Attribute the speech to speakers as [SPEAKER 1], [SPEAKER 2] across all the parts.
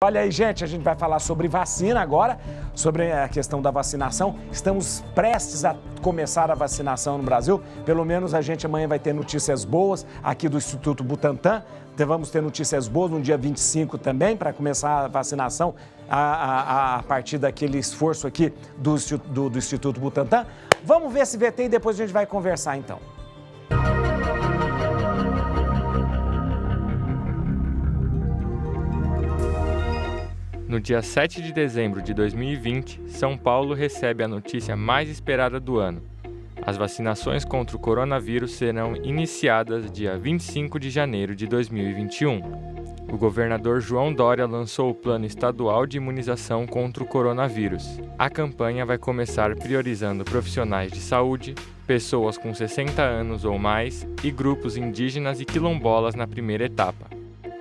[SPEAKER 1] Olha aí, gente, a gente vai falar sobre vacina agora, sobre a questão da vacinação. Estamos prestes a começar a vacinação no Brasil. Pelo menos a gente amanhã vai ter notícias boas aqui do Instituto Butantan. Vamos ter notícias boas no dia 25 também, para começar a vacinação a partir daquele esforço aqui do Instituto Butantan. Vamos ver esse VT e depois a gente vai conversar então.
[SPEAKER 2] No dia 7 de dezembro de 2020, São Paulo recebe a notícia mais esperada do ano. As vacinações contra o coronavírus serão iniciadas dia 25 de janeiro de 2021. O governador João Dória lançou o Plano Estadual de Imunização contra o Coronavírus. A campanha vai começar priorizando profissionais de saúde, pessoas com 60 anos ou mais e grupos indígenas e quilombolas na primeira etapa.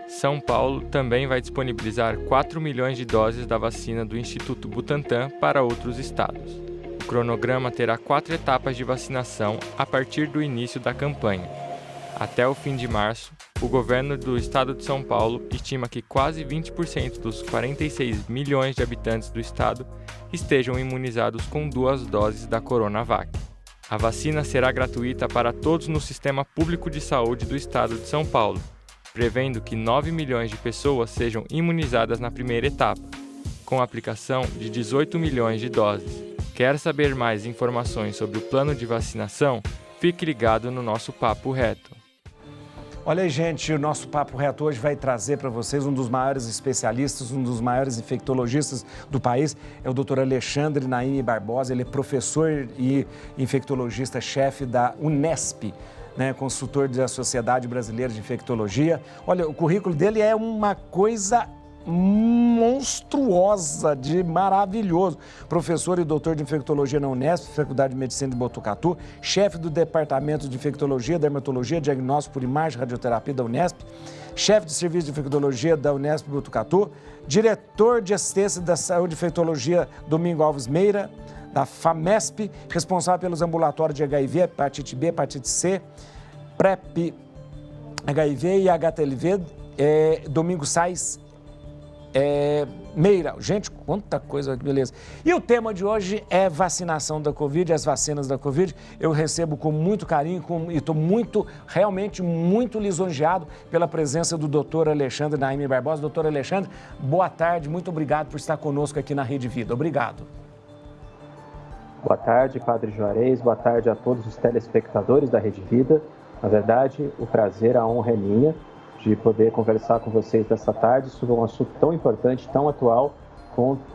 [SPEAKER 2] São Paulo também vai disponibilizar 4 milhões de doses da vacina do Instituto Butantan para outros estados. O cronograma terá 4 etapas de vacinação a partir do início da campanha. Até o fim de março, o governo do estado de São Paulo estima que quase 20% dos 46 milhões de habitantes do estado estejam imunizados com 2 doses da Coronavac. A vacina será gratuita para todos no Sistema Público de Saúde do estado de São Paulo, prevendo que 9 milhões de pessoas sejam imunizadas na primeira etapa, com a aplicação de 18 milhões de doses. Quer saber mais informações sobre o plano de vacinação? Fique ligado no nosso Papo Reto.
[SPEAKER 1] Olha aí, gente, o nosso Papo Reto hoje vai trazer para vocês um dos maiores especialistas, um dos maiores infectologistas do país, é o Dr. Alexandre Naime Barbosa. Ele é professor e infectologista-chefe da Unesp, consultor da Sociedade Brasileira de Infectologia. Olha, o currículo dele é uma coisa monstruosa, de maravilhoso. Professor e doutor de infectologia na Unesp, Faculdade de Medicina de Botucatu, chefe do Departamento de Infectologia, Dermatologia, Diagnóstico por Imagem e Radioterapia da Unesp, chefe de Serviço de Infectologia da Unesp Botucatu, diretor de Assistência da Saúde e Infectologia Domingo Alves Meira, da FAMESP, responsável pelos ambulatórios de HIV, hepatite B, hepatite C, PrEP, HIV e HTLV, Domingo Sais Meira. Gente, quanta coisa, que beleza. E o tema de hoje é vacinação da Covid, as vacinas da Covid. Eu recebo com muito carinho e estou realmente muito lisonjeado pela presença do Dr. Alexandre Naime Barbosa. Doutor Alexandre, boa tarde, muito obrigado por estar conosco aqui na Rede Vida. Obrigado.
[SPEAKER 3] Boa tarde, Padre Juarez, boa tarde a todos os telespectadores da Rede Vida. Na verdade, o prazer, a honra é minha de poder conversar com vocês dessa tarde sobre um assunto tão importante, tão atual,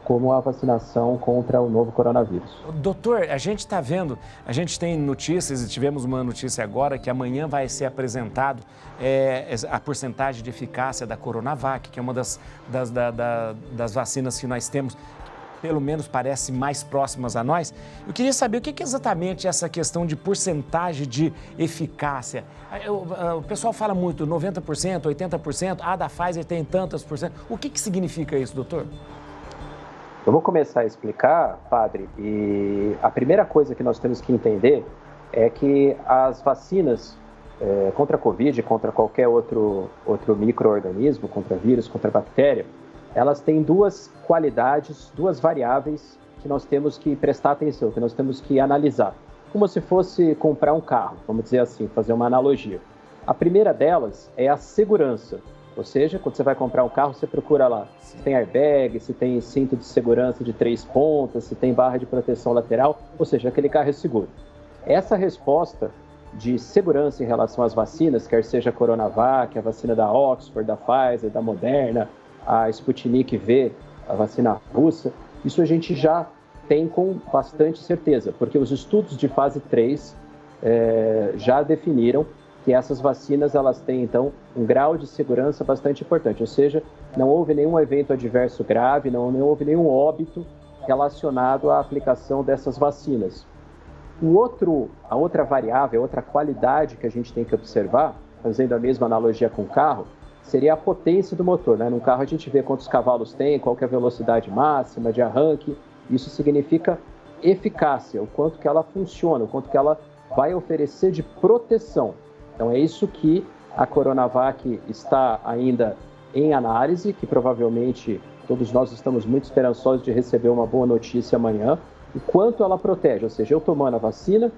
[SPEAKER 3] como a vacinação contra o novo coronavírus.
[SPEAKER 1] Doutor, a gente está vendo, a gente tem notícias, e tivemos uma notícia agora, que amanhã vai ser apresentado a porcentagem de eficácia da Coronavac, que é uma das vacinas que nós temos, pelo menos parece mais próximas a nós. Eu queria saber o que é exatamente essa questão de porcentagem de eficácia. O pessoal fala muito 90%, 80%, da Pfizer tem tantas por cento. O que significa isso, doutor?
[SPEAKER 3] Eu vou começar a explicar, padre, e a primeira coisa que nós temos que entender é que as vacinas contra a Covid, contra qualquer outro micro-organismo, contra vírus, contra bactéria, elas têm 2 qualidades, 2 variáveis que nós temos que prestar atenção, que nós temos que analisar. Como se fosse comprar um carro, vamos dizer assim, fazer uma analogia. A primeira delas é a segurança, ou seja, quando você vai comprar um carro, você procura lá se tem airbag, se tem cinto de segurança de 3 pontas, se tem barra de proteção lateral, ou seja, aquele carro é seguro. Essa resposta de segurança em relação às vacinas, quer seja a Coronavac, a vacina da Oxford, da Pfizer, da Moderna, a Sputnik V, a vacina russa, isso a gente já tem com bastante certeza, porque os estudos de fase 3 já definiram que essas vacinas elas têm, então, um grau de segurança bastante importante, ou seja, não houve nenhum evento adverso grave, não houve nenhum óbito relacionado à aplicação dessas vacinas. A outra variável, a outra qualidade que a gente tem que observar, fazendo a mesma analogia com o carro, seria a potência do motor, né? No carro a gente vê quantos cavalos tem, qual que é a velocidade máxima de arranque. Isso significa eficácia, o quanto que ela funciona, o quanto que ela vai oferecer de proteção. Então é isso que a Coronavac está ainda em análise, que provavelmente todos nós estamos muito esperançosos de receber uma boa notícia amanhã, o quanto ela protege, ou seja, eu tomando a vacina,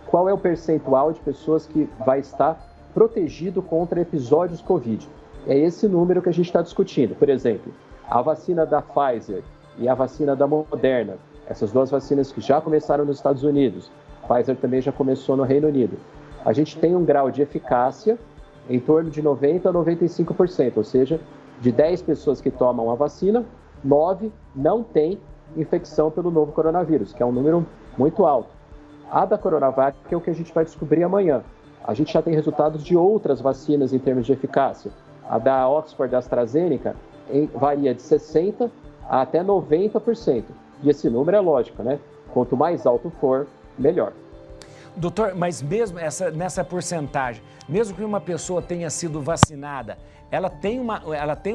[SPEAKER 3] qual é o percentual de pessoas que vai estar protegido contra episódios Covid. É esse número que a gente está discutindo. Por exemplo, a vacina da Pfizer e a vacina da Moderna, essas duas vacinas que já começaram nos Estados Unidos, a Pfizer também já começou no Reino Unido, a gente tem um grau de eficácia em torno de 90% a 95%, ou seja, de 10 pessoas que tomam a vacina, 9 não têm infecção pelo novo coronavírus, que é um número muito alto. A da Coronavac é o que a gente vai descobrir amanhã. A gente já tem resultados de outras vacinas em termos de eficácia. A da Oxford, da AstraZeneca, varia de 60% a até 90%. E esse número é lógico, né? Quanto mais alto for, melhor.
[SPEAKER 1] Doutor, mas mesmo nessa porcentagem, mesmo que uma pessoa tenha sido vacinada, ela tem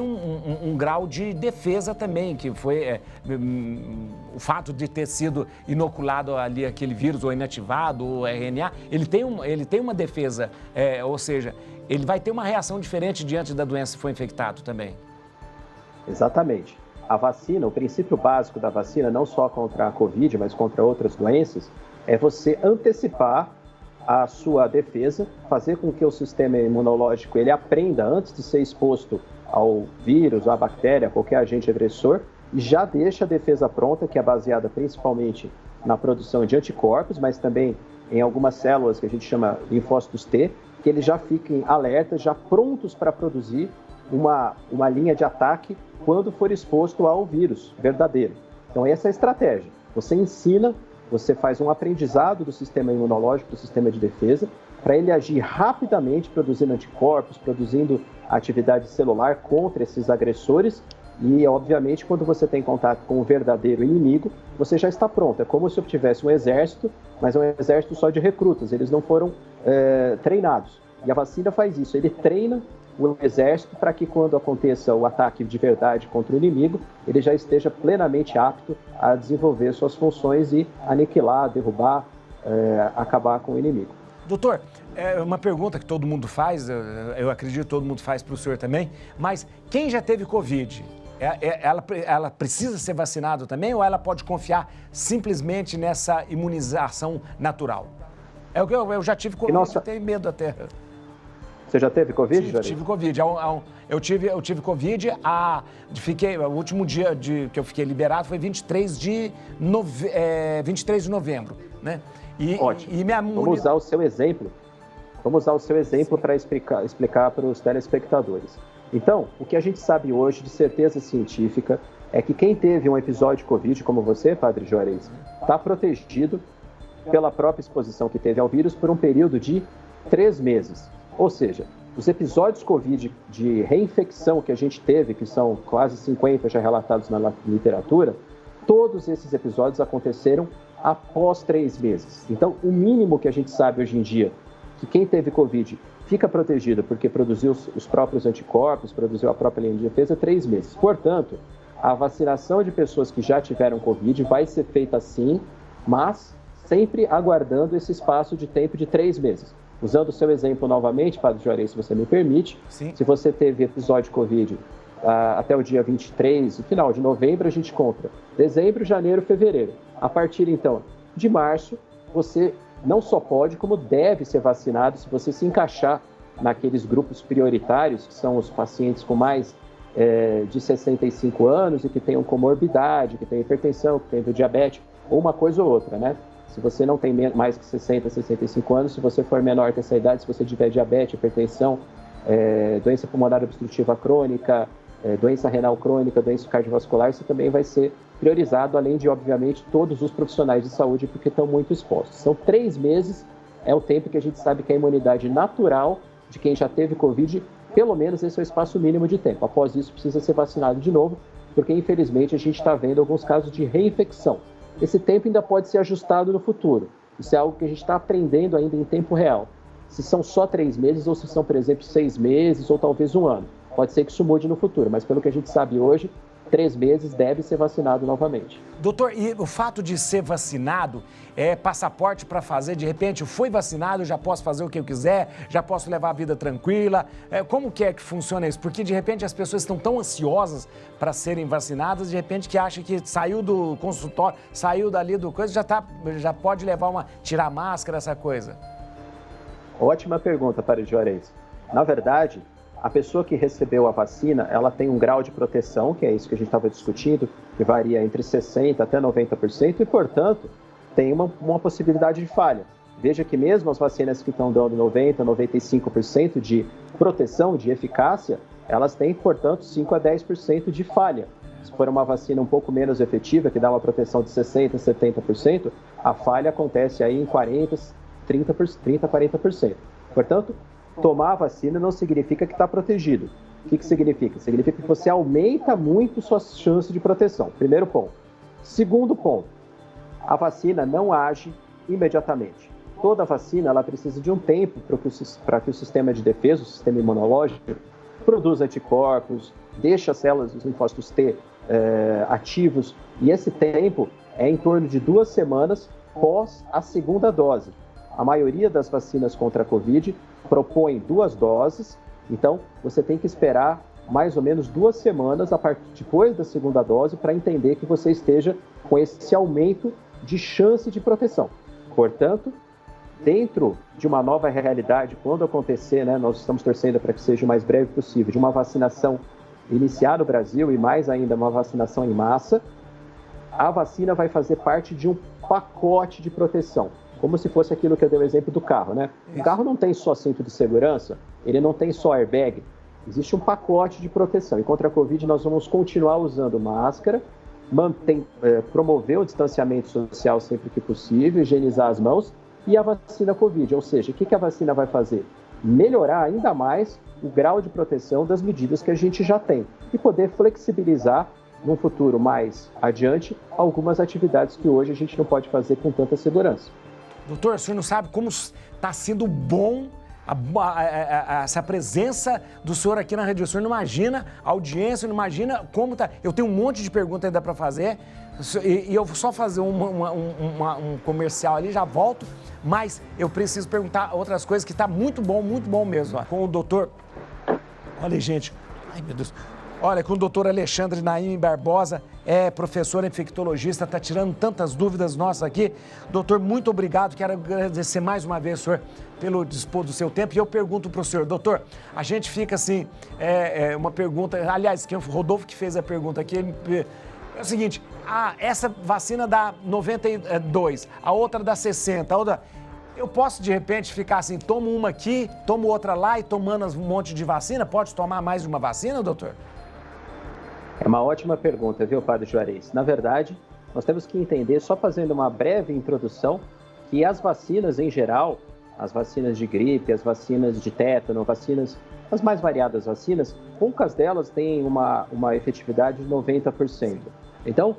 [SPEAKER 1] um grau de defesa também, que foi o fato de ter sido inoculado ali aquele vírus, ou inativado, ou RNA, ele tem uma defesa, ou seja, ele vai ter uma reação diferente diante da doença se for infectado também.
[SPEAKER 3] Exatamente. A vacina, o princípio básico da vacina, não só contra a Covid, mas contra outras doenças, é você antecipar a sua defesa, fazer com que o sistema imunológico ele aprenda antes de ser exposto ao vírus, à bactéria, a qualquer agente agressor, e já deixa a defesa pronta, que é baseada principalmente na produção de anticorpos, mas também em algumas células que a gente chama linfócitos T, que eles já fiquem alertas, já prontos para produzir uma linha de ataque quando for exposto ao vírus verdadeiro. Então essa é a estratégia. Você ensina, você faz um aprendizado do sistema imunológico, do sistema de defesa, para ele agir rapidamente, produzindo anticorpos, produzindo atividade celular contra esses agressores. E, obviamente, quando você tem contato com o verdadeiro inimigo, você já está pronto. É como se eu tivesse um exército, mas é um exército só de recrutas. Eles não foram treinados. E a vacina faz isso. Ele treina o exército para que, quando aconteça o ataque de verdade contra o inimigo, ele já esteja plenamente apto a desenvolver suas funções e aniquilar, derrubar, acabar com o inimigo.
[SPEAKER 1] Doutor, é uma pergunta que todo mundo faz, eu acredito que todo mundo faz para o senhor também, mas quem já teve Covid, ela precisa ser vacinado também ou ela pode confiar simplesmente nessa imunização natural? Eu já tive Covid, eu tenho medo até.
[SPEAKER 3] Você já teve Covid, Juarez?
[SPEAKER 1] Tive Covid. Eu tive Covid, o último dia que eu fiquei liberado foi 23 de novembro, né?
[SPEAKER 3] Ótimo. Vamos usar o seu exemplo. Para explicar para os telespectadores. Então, o que a gente sabe hoje de certeza científica é que quem teve um episódio de Covid, como você, Padre Juarez, está protegido pela própria exposição que teve ao vírus por um período de 3 meses. Ou seja, os episódios Covid de reinfecção que a gente teve, que são quase 50 já relatados na literatura, todos esses episódios aconteceram após 3 meses. Então, o mínimo que a gente sabe hoje em dia, que quem teve Covid fica protegido porque produziu os próprios anticorpos, produziu a própria linha de defesa, 3 meses. Portanto, a vacinação de pessoas que já tiveram Covid vai ser feita sim, mas sempre aguardando esse espaço de tempo de 3 meses. Usando o seu exemplo novamente, Padre Juarez, se você me permite,
[SPEAKER 1] sim.
[SPEAKER 3] Se você teve episódio de Covid até o dia 23, no final de novembro, a gente conta dezembro, janeiro, fevereiro. A partir, então, de março, você não só pode, como deve ser vacinado se você se encaixar naqueles grupos prioritários, que são os pacientes com mais de 65 anos e que tenham comorbidade, que tenham hipertensão, que tenham diabetes, ou uma coisa ou outra, né? Se você não tem mais que 60, 65 anos, se você for menor que essa idade, se você tiver diabetes, hipertensão, doença pulmonar obstrutiva crônica, doença renal crônica, doença cardiovascular, você também vai ser priorizado, além de, obviamente, todos os profissionais de saúde, porque estão muito expostos. São 3 meses, é o tempo que a gente sabe que a imunidade natural de quem já teve Covid, pelo menos esse é o espaço mínimo de tempo. Após isso, precisa ser vacinado de novo, porque, infelizmente, a gente está vendo alguns casos de reinfecção. Esse tempo ainda pode ser ajustado no futuro. Isso é algo que a gente está aprendendo ainda em tempo real. Se são só 3 meses ou se são, por exemplo, 6 meses ou talvez 1 ano. Pode ser que isso mude no futuro, mas pelo que a gente sabe hoje, 3 meses deve ser vacinado novamente.
[SPEAKER 1] Doutor, e o fato de ser vacinado é passaporte para fazer, de repente, eu fui vacinado, já posso fazer o que eu quiser, já posso levar a vida tranquila. Como que é que funciona isso? Porque, de repente, as pessoas estão tão ansiosas para serem vacinadas, de repente, que acham que saiu do consultório, saiu dali do coisa, já pode levar tirar a máscara, essa coisa.
[SPEAKER 3] Ótima pergunta, Padre Juarez. Na verdade, a pessoa que recebeu a vacina, ela tem um grau de proteção, que é isso que a gente estava discutindo, que varia entre 60% até 90% e, portanto, tem uma possibilidade de falha. Veja que mesmo as vacinas que estão dando 90%, 95% de proteção, de eficácia, elas têm, portanto, 5% a 10% de falha. Se for uma vacina um pouco menos efetiva, que dá uma proteção de 60%, 70%, a falha acontece aí em 40%, 30%, 40%. Portanto, tomar a vacina não significa que está protegido. O que significa? Significa que você aumenta muito suas chances de proteção. Primeiro ponto. Segundo ponto, a vacina não age imediatamente. Toda vacina ela precisa de um tempo para que o sistema de defesa, o sistema imunológico, produza anticorpos, deixe as células dos linfócitos T ativos, e esse tempo é em torno de 2 semanas pós a segunda dose. A maioria das vacinas contra a Covid propõe 2 doses, então você tem que esperar mais ou menos 2 semanas depois da segunda dose para entender que você esteja com esse aumento de chance de proteção. Portanto, dentro de uma nova realidade, quando acontecer, nós estamos torcendo para que seja o mais breve possível, de uma vacinação iniciar no Brasil e mais ainda uma vacinação em massa, a vacina vai fazer parte de um pacote de proteção. Como se fosse aquilo que eu dei o exemplo do carro, né? O carro não tem só cinto de segurança, ele não tem só airbag, existe um pacote de proteção. E contra a Covid nós vamos continuar usando máscara, promover o distanciamento social sempre que possível, higienizar as mãos e a vacina Covid. Ou seja, o que a vacina vai fazer? Melhorar ainda mais o grau de proteção das medidas que a gente já tem e poder flexibilizar num futuro mais adiante algumas atividades que hoje a gente não pode fazer com tanta segurança.
[SPEAKER 1] Doutor, o senhor não sabe como está sendo bom essa presença do senhor aqui na Rede. O senhor não imagina a audiência, não imagina como está. Eu tenho um monte de perguntas ainda para fazer e eu vou só fazer um comercial ali, já volto, mas eu preciso perguntar outras coisas que está muito bom mesmo. Ó. Com o doutor... Olha aí, gente. Ai, meu Deus. Olha, com o doutor Alexandre Naim Barbosa, é professor infectologista, está tirando tantas dúvidas nossas aqui. Doutor, muito obrigado, quero agradecer mais uma vez, senhor, pelo dispor do seu tempo. E eu pergunto para o senhor, doutor, a gente fica assim, uma pergunta, aliás, quem foi o Rodolfo que fez a pergunta aqui, é o seguinte, essa vacina dá 92, a outra dá 60, a outra... Eu posso, de repente, ficar assim, tomo uma aqui, tomo outra lá e tomando um monte de vacina? Pode tomar mais de uma vacina, doutor?
[SPEAKER 3] É uma ótima pergunta, viu, Padre Juarez? Na verdade, nós temos que entender, só fazendo uma breve introdução, que as vacinas em geral, as vacinas de gripe, as vacinas de tétano, as mais variadas vacinas, poucas delas têm uma efetividade de 90%. Então,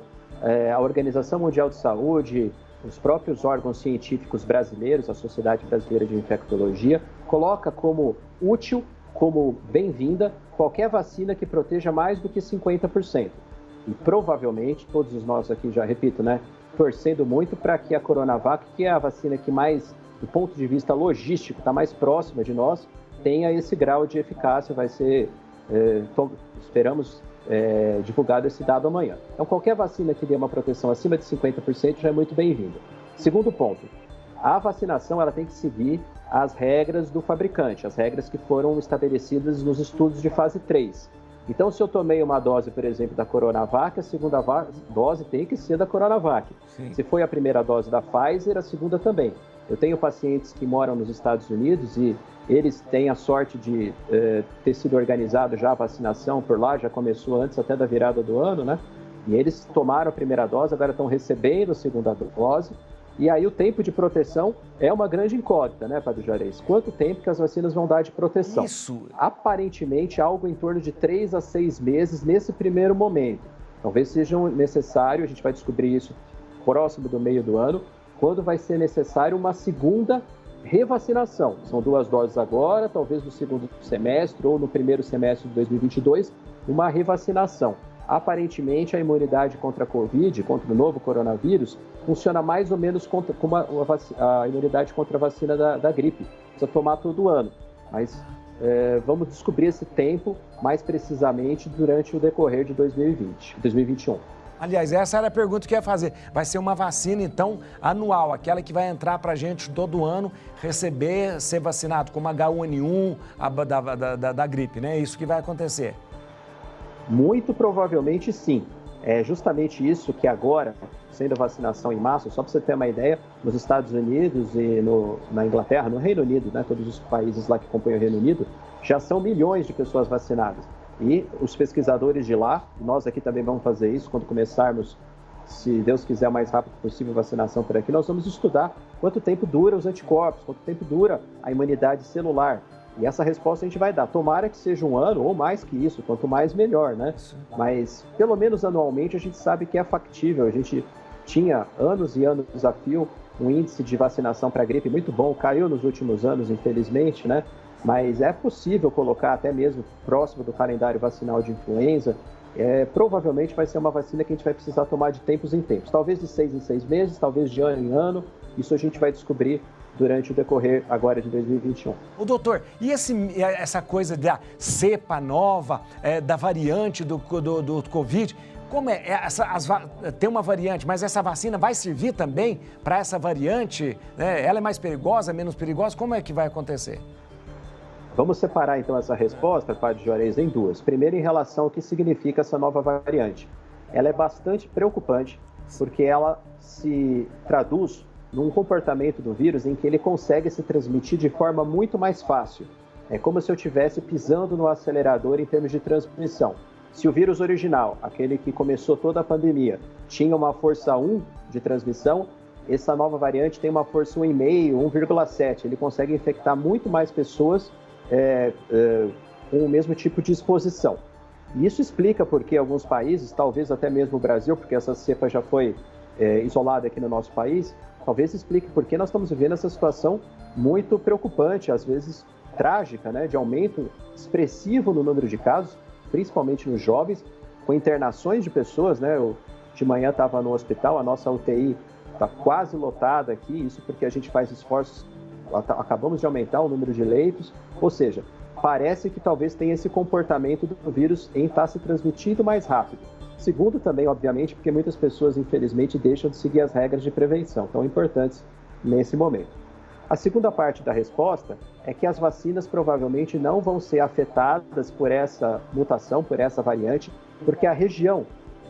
[SPEAKER 3] a Organização Mundial de Saúde, os próprios órgãos científicos brasileiros, a Sociedade Brasileira de Infectologia, coloca como útil, como bem-vinda, qualquer vacina que proteja mais do que 50%. E provavelmente, todos nós aqui, já repito, torcendo muito para que a Coronavac, que é a vacina que mais, do ponto de vista logístico, está mais próxima de nós, tenha esse grau de eficácia, vai ser, esperamos, divulgado esse dado amanhã. Então, qualquer vacina que dê uma proteção acima de 50% já é muito bem-vinda. Segundo ponto, a vacinação ela tem que seguir as regras do fabricante, as regras que foram estabelecidas nos estudos de fase 3. Então, se eu tomei uma dose, por exemplo, da Coronavac, a segunda dose tem que ser da Coronavac. Sim. Se foi a primeira dose da Pfizer, a segunda também. Eu tenho pacientes que moram nos Estados Unidos e eles têm a sorte de ter sido organizado já a vacinação por lá, já começou antes até da virada do ano, E eles tomaram a primeira dose, agora estão recebendo a segunda dose. E aí o tempo de proteção é uma grande incógnita, Padre Juarez? Quanto tempo que as vacinas vão dar de proteção?
[SPEAKER 1] Isso.
[SPEAKER 3] Aparentemente, algo em torno de 3 a 6 meses nesse primeiro momento. Talvez seja necessário, a gente vai descobrir isso próximo do meio do ano, quando vai ser necessário uma segunda revacinação. São 2 doses agora, talvez no segundo semestre ou no primeiro semestre de 2022, uma revacinação. aparentemente a imunidade contra a Covid, contra o novo coronavírus, funciona mais ou menos como a imunidade contra a vacina da gripe. Precisa tomar todo ano, mas vamos descobrir esse tempo mais precisamente durante o decorrer de 2021.
[SPEAKER 1] Aliás, essa era a pergunta que eu ia fazer. Vai ser uma vacina, então, anual, aquela que vai entrar para a gente todo ano, ser vacinado como H1N1 da gripe, né? Isso que vai acontecer.
[SPEAKER 3] Muito provavelmente sim. É justamente isso que agora, sendo a vacinação em massa, só para você ter uma ideia, nos Estados Unidos e na Inglaterra, no Reino Unido, né, todos os países lá que compõem o Reino Unido, já são milhões de pessoas vacinadas. E os pesquisadores de lá, nós aqui também vamos fazer isso, quando começarmos, se Deus quiser, o mais rápido possível a vacinação por aqui, nós vamos estudar quanto tempo dura os anticorpos, quanto tempo dura a imunidade celular. E essa resposta a gente vai dar. Tomara que seja um ano ou mais que isso, quanto mais melhor, né? Mas pelo menos anualmente a gente sabe que é factível. A gente tinha anos e anos de desafio, um índice de vacinação para gripe muito bom, caiu nos últimos anos, infelizmente, né? Mas é possível colocar até mesmo próximo do calendário vacinal de influenza. Provavelmente vai ser uma vacina que a gente vai precisar tomar de tempos em tempos. Talvez de 6 em 6 meses, talvez de ano em ano. Isso a gente vai descobrir durante o decorrer agora de 2021.
[SPEAKER 1] O doutor, e essa coisa da cepa nova, da variante do Covid, como tem uma variante, mas essa vacina vai servir também para essa variante? Ela é mais perigosa, menos perigosa? Como é que vai acontecer?
[SPEAKER 3] Vamos separar então essa resposta, Padre Juarez, em duas. Primeiro, em relação ao que significa essa nova variante. Ela é bastante preocupante, porque ela se traduz num comportamento do vírus em que ele consegue se transmitir de forma muito mais fácil. É como se eu estivesse pisando no acelerador em termos de transmissão. Se o vírus original, aquele que começou toda a pandemia, tinha uma força 1 de transmissão, essa nova variante tem uma força 1,5, 1,7. Ele consegue infectar muito mais pessoas com o mesmo tipo de exposição. E isso explica porque alguns países, talvez até mesmo o Brasil, porque essa cepa já foi isolada aqui no nosso país, talvez explique por que nós estamos vivendo essa situação muito preocupante, às vezes trágica, né, de aumento expressivo no número de casos, principalmente nos jovens, com internações de pessoas, né? Eu de manhã estava no hospital, a nossa UTI está quase lotada aqui, isso porque a gente faz esforços, acabamos de aumentar o número de leitos, ou seja, parece que talvez tenha esse comportamento do vírus em estar se transmitindo mais rápido. Segundo também, obviamente, porque muitas pessoas, infelizmente, deixam de seguir as regras de prevenção, tão importantes nesse momento. A segunda parte da resposta é que as vacinas provavelmente não vão ser afetadas por essa mutação, por essa variante, porque a região,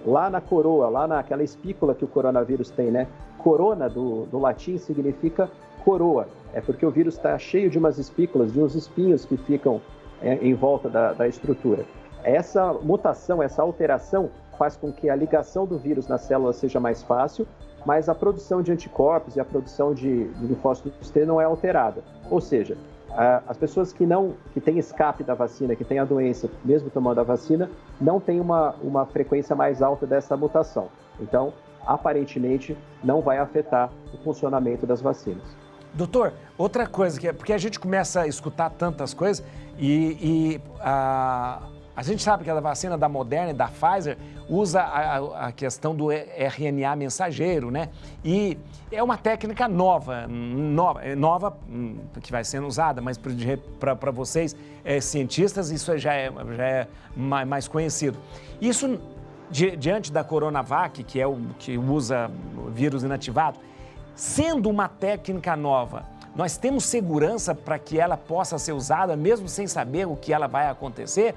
[SPEAKER 3] lá na coroa, lá naquela espícula que o coronavírus tem, né? Corona, do latim, significa coroa. É porque o vírus está cheio de umas espículas, de uns espinhos que ficam em volta da estrutura. Essa mutação, essa alteração faz com que a ligação do vírus nas células seja mais fácil, mas a produção de anticorpos e a produção de linfócitos T não é alterada. Ou seja, as pessoas que têm escape da vacina, que têm a doença, mesmo tomando a vacina, não têm uma frequência mais alta dessa mutação. Então, aparentemente, não vai afetar o funcionamento das vacinas.
[SPEAKER 1] Doutor, outra coisa, porque a gente começa a escutar tantas coisas a gente sabe que a vacina da Moderna e da Pfizer usa a questão do RNA mensageiro, né? E é uma técnica nova que vai sendo usada, mas para vocês, cientistas, isso já é mais conhecido. Isso, diante da Coronavac, que é o que usa o vírus inativado, sendo uma técnica nova, nós temos segurança para que ela possa ser usada, mesmo sem saber o que ela vai acontecer?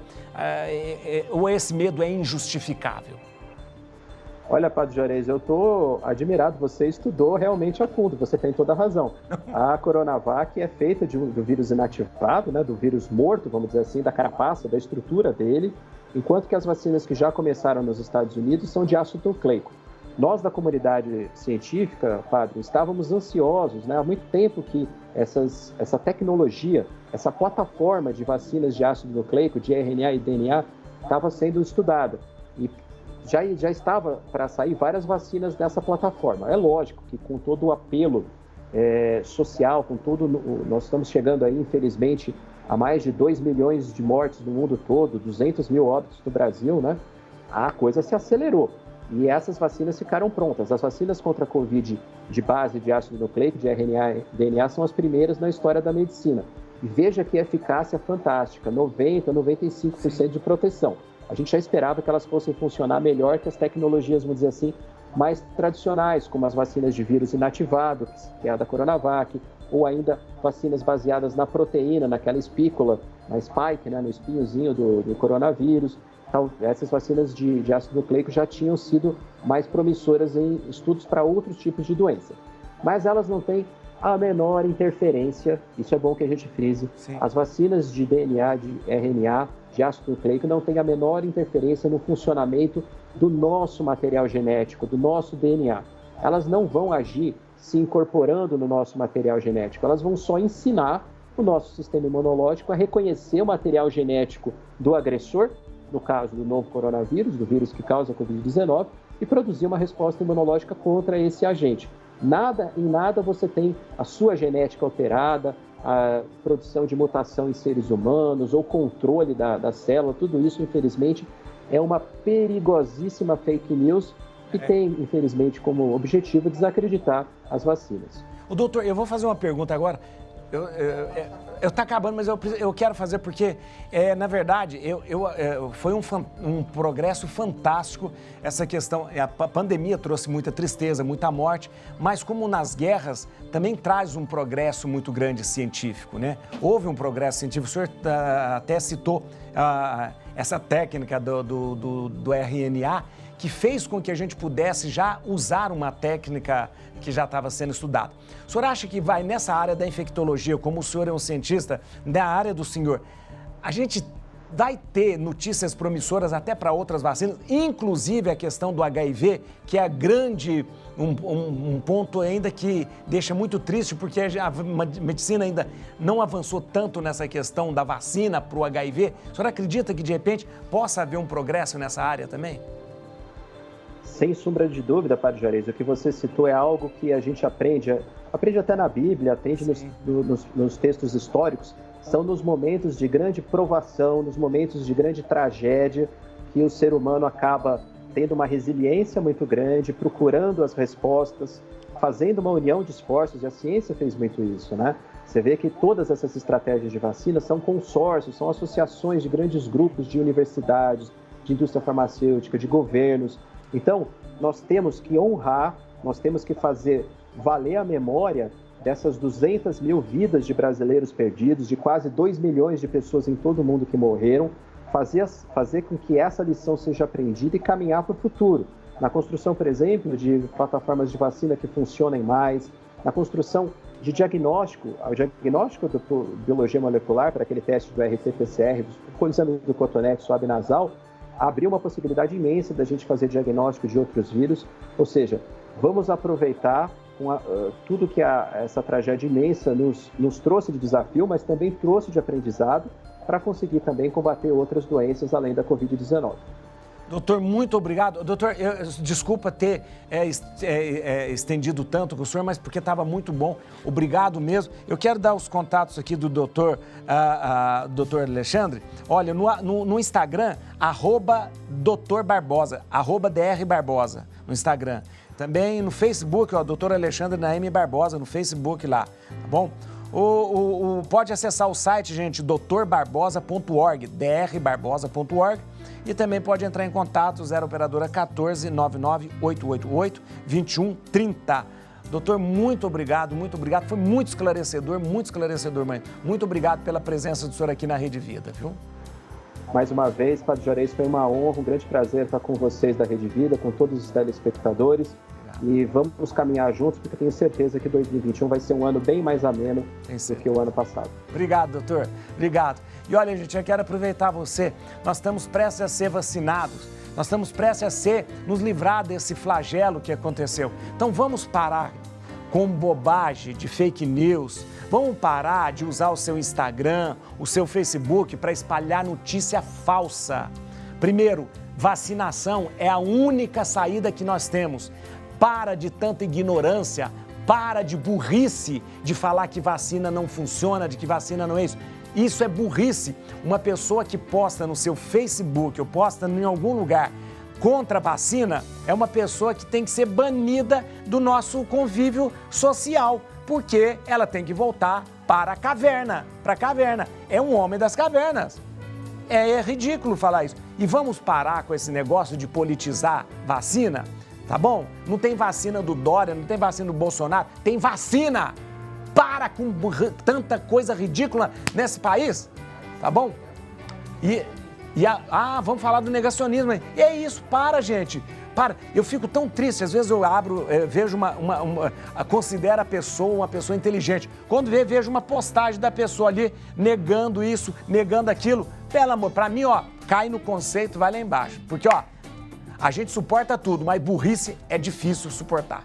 [SPEAKER 1] Ou esse medo é injustificável?
[SPEAKER 3] Olha, Padre Juarez, eu estou admirado, você estudou realmente a fundo, você tem toda a razão. A Coronavac é feita do vírus inativado, né, do vírus morto, vamos dizer assim, da carapaça, da estrutura dele, enquanto que as vacinas que já começaram nos Estados Unidos são de ácido nucleico. Nós, da comunidade científica, Padre, estávamos ansiosos, né? Há muito tempo que essa tecnologia, essa plataforma de vacinas de ácido nucleico, de RNA e DNA, estava sendo estudada. E já estava para sair várias vacinas dessa plataforma. É lógico que com todo o apelo social, nós estamos chegando aí, infelizmente, a mais de 2 milhões de mortes no mundo todo, 200 mil óbitos no Brasil, né? a coisa se acelerou. E essas vacinas ficaram prontas. As vacinas contra a Covid de base de ácido nucleico, de RNA e DNA, são as primeiras na história da medicina. E veja que eficácia fantástica, 90%, 95% de proteção. A gente já esperava que elas fossem funcionar melhor que as tecnologias, vamos dizer assim, mais tradicionais, como as vacinas de vírus inativado, que é a da Coronavac, ou ainda vacinas baseadas na proteína, naquela espícula, na spike, né, no espinhozinho do coronavírus. Então, essas vacinas de ácido nucleico já tinham sido mais promissoras em estudos para outros tipos de doença. Mas elas não têm a menor interferência, isso é bom que a gente frise. Sim. As vacinas de DNA, de RNA, de ácido nucleico não têm a menor interferência no funcionamento do nosso material genético, do nosso DNA. Elas não vão agir se incorporando no nosso material genético, elas vão só ensinar o nosso sistema imunológico a reconhecer o material genético do agressor, no caso do novo coronavírus, do vírus que causa a Covid-19, e produzir uma resposta imunológica contra esse agente. Em nada você tem a sua genética alterada, a produção de mutação em seres humanos ou controle da célula, tudo isso, infelizmente, é uma perigosíssima fake news que tem, infelizmente, como objetivo desacreditar as vacinas.
[SPEAKER 1] O doutor, eu vou fazer uma pergunta agora. Eu tá acabando, mas eu quero fazer porque, na verdade, foi um progresso fantástico essa questão. A pandemia trouxe muita tristeza, muita morte, mas como nas guerras, também traz um progresso muito grande científico, né? Houve um progresso científico, o senhor até citou essa técnica do RNA, que fez com que a gente pudesse já usar uma técnica que já estava sendo estudada. O senhor acha que vai nessa área da infectologia, como o senhor é um cientista, na área do senhor, a gente vai ter notícias promissoras até para outras vacinas, inclusive a questão do HIV, que é um ponto ainda que deixa muito triste, porque a medicina ainda não avançou tanto nessa questão da vacina para o HIV. O senhor acredita que, de repente, possa haver um progresso nessa área também?
[SPEAKER 3] Sem sombra de dúvida, Padre Juarez, o que você citou é algo que a gente aprende até na Bíblia, aprende nos textos históricos, são nos momentos de grande provação, nos momentos de grande tragédia, que o ser humano acaba tendo uma resiliência muito grande, procurando as respostas, fazendo uma união de esforços, e a ciência fez muito isso, né? Você vê que todas essas estratégias de vacina são consórcios, são associações de grandes grupos de universidades, de indústria farmacêutica, de governos. Então, nós temos que honrar, nós temos que fazer valer a memória dessas 200 mil vidas de brasileiros perdidos, de quase 2 milhões de pessoas em todo o mundo que morreram, fazer com que essa lição seja aprendida e caminhar para o futuro. Na construção, por exemplo, de plataformas de vacina que funcionem mais, na construção de diagnóstico, o diagnóstico da biologia molecular para aquele teste do RT-PCR, o exame do cotonete suave nasal, abriu uma possibilidade imensa da gente fazer diagnóstico de outros vírus, ou seja, vamos aproveitar tudo que essa tragédia imensa nos trouxe de desafio, mas também trouxe de aprendizado para conseguir também combater outras doenças além da Covid-19.
[SPEAKER 1] Doutor, muito obrigado. Doutor, desculpa ter estendido tanto com o senhor, mas porque estava muito bom. Obrigado mesmo. Eu quero dar os contatos aqui do doutor Alexandre. Olha, no Instagram, @Dr. Barbosa, @Dr. Barbosa, no Instagram. Também no Facebook, Dr. Alexandre Naime Barbosa, no Facebook lá, tá bom? Pode acessar o site, gente, drbarbosa.org, drbarbosa.org, e também pode entrar em contato, 0 operadora 14 99 888 2130. Doutor, muito obrigado, foi muito esclarecedor, mãe. Muito obrigado pela presença do senhor aqui na Rede Vida, viu?
[SPEAKER 3] Mais uma vez, Padre Juarez, foi uma honra, um grande prazer estar com vocês da Rede Vida, com todos os telespectadores. E vamos caminhar juntos, porque tenho certeza que 2021 vai ser um ano bem mais ameno do que o ano passado.
[SPEAKER 1] Obrigado, doutor. Obrigado. E olha, gente, eu quero aproveitar você. Nós estamos prestes a ser vacinados. Nós estamos prestes a nos livrar desse flagelo que aconteceu. Então vamos parar com bobagem de fake news. Vamos parar de usar o seu Instagram, o seu Facebook para espalhar notícia falsa. Primeiro, vacinação é a única saída que nós temos. Para de tanta ignorância, para de burrice de falar que vacina não funciona, de que vacina não é isso. Isso é burrice. Uma pessoa que posta no seu Facebook ou posta em algum lugar contra a vacina é uma pessoa que tem que ser banida do nosso convívio social, porque ela tem que voltar para a caverna, É um homem das cavernas. É ridículo falar isso. E vamos parar com esse negócio de politizar vacina, tá bom? Não tem vacina do Dória, não tem vacina do Bolsonaro, tem vacina! Para com tanta coisa ridícula nesse país, tá bom? Vamos falar do negacionismo. E é isso, para, gente. Para. Eu fico tão triste, às vezes eu vejo considero a pessoa uma pessoa inteligente. Quando vejo uma postagem da pessoa ali negando isso, negando aquilo, pelo amor, pra mim, ó, cai no conceito, vai lá embaixo. Porque, ó, a gente suporta tudo, mas burrice é difícil suportar.